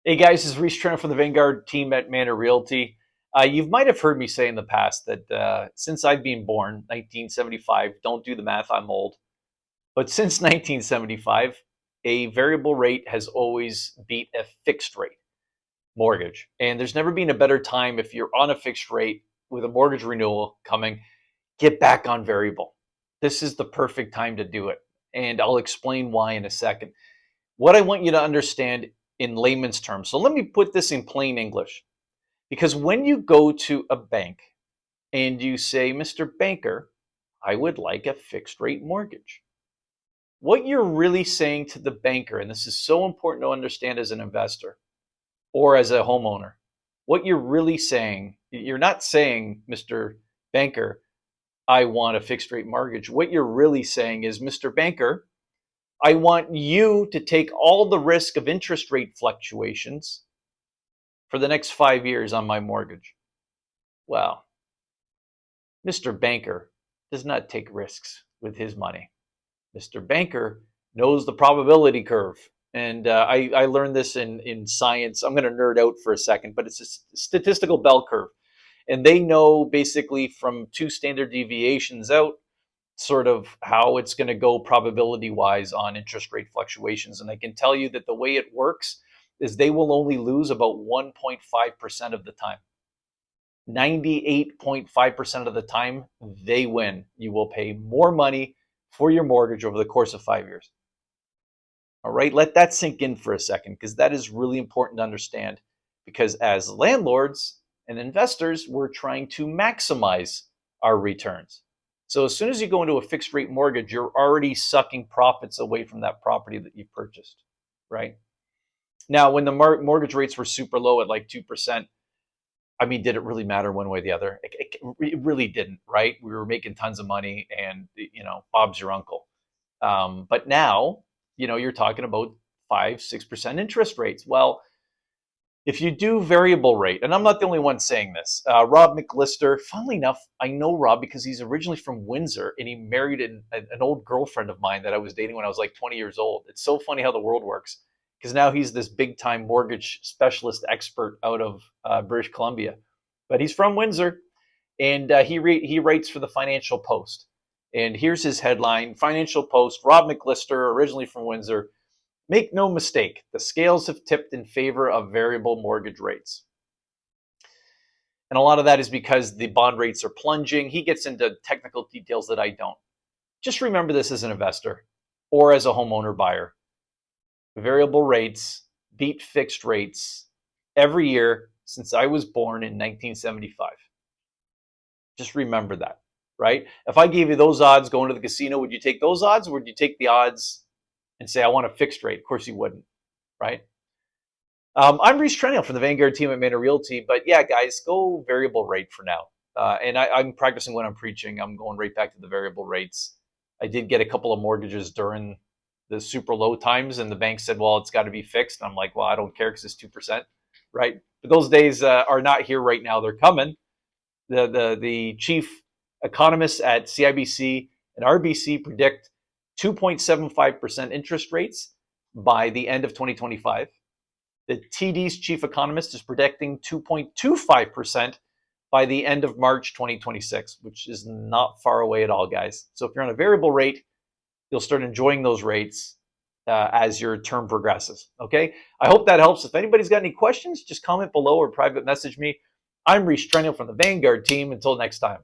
Hey guys, this is Rhys Trenhaile from the Vanguard Team at Manor Realty. You might have heard me say in the past that since I've been born, 1975, don't do the math, I'm old, but since 1975, a variable rate has always beat a fixed rate mortgage. And there's never been a better time if you're on a fixed rate with a mortgage renewal coming, get back on variable. This is the perfect time to do it. And I'll explain why in a second. What I want you to understand in layman's terms. So let me put this in plain English. Because when you go to a bank and you say, Mr. Banker, I would like a fixed rate mortgage. What you're really saying to the banker, and this is so important to understand as an investor or as a homeowner, what you're really saying, you're not saying, Mr. Banker, I want a fixed rate mortgage. What you're really saying is, Mr. Banker, I want you to take all the risk of interest rate fluctuations for the next 5 years on my mortgage. Well, Mr. Banker does not take risks with his money. Mr. Banker knows the probability curve. And I learned this in science. I'm going to nerd out for a second, but it's a statistical bell curve. And they know basically from 2 standard deviations out, sort of how it's going to go probability wise on interest rate fluctuations. And I can tell you that the way it works is they will only lose about 1.5% of the time. 98.5% of the time, they win. You will pay more money for your mortgage over the course of 5 years. All right, let that sink in for a second, because that is really important to understand. Because as landlords and investors, we're trying to maximize our returns. So as soon as you go into a fixed rate mortgage, you're already sucking profits away from that property that you purchased, right? Now, when the mortgage rates were super low at like 2%, I mean, did it really matter one way or the other? It really didn't, right? We were making tons of money and, Bob's your uncle. But now, you're talking about 5-6% interest rates. Well, if you do variable rate, and I'm not the only one saying this, Rob McLister, funnily enough, I know Rob because he's originally from Windsor and he married an old girlfriend of mine that I was dating when I was like 20 years old. It's so funny how the world works, because now he's this big time mortgage specialist expert out of British Columbia. But he's from Windsor, and he writes for the Financial Post. And here's his headline: Financial Post, Rob McLister, originally from Windsor. Make no mistake, the scales have tipped in favor of variable mortgage rates. And a lot of that is because the bond rates are plunging. He gets into technical details that I don't. Just remember this as an investor or as a homeowner buyer. Variable rates beat fixed rates every year since I was born in 1975. Just remember that, right? If I gave you those odds going to the casino, would you take those odds, or would you take the odds and say, I want a fixed rate? Of course you wouldn't, right? I'm Rhys Trenhaile from the Vanguard Team at Manor Realty. But yeah, guys, go variable rate for now. And I'm practicing what I'm preaching. I'm going right back to the variable rates. I did get a couple of mortgages during the super low times, and the bank said, well, it's got to be fixed. And I'm like, well, I don't care because it's 2%, right? But those days are not here right now. They're coming. The chief economists at CIBC and RBC predict 2.75% interest rates by the end of 2025. The TD's chief economist is predicting 2.25% by the end of March 2026, which is not far away at all, guys. So if you're on a variable rate, you'll start enjoying those rates as your term progresses, okay? I hope that helps. If anybody's got any questions, just comment below or private message me. I'm Rhys Trenhaile from the Vanguard Team. Until next time.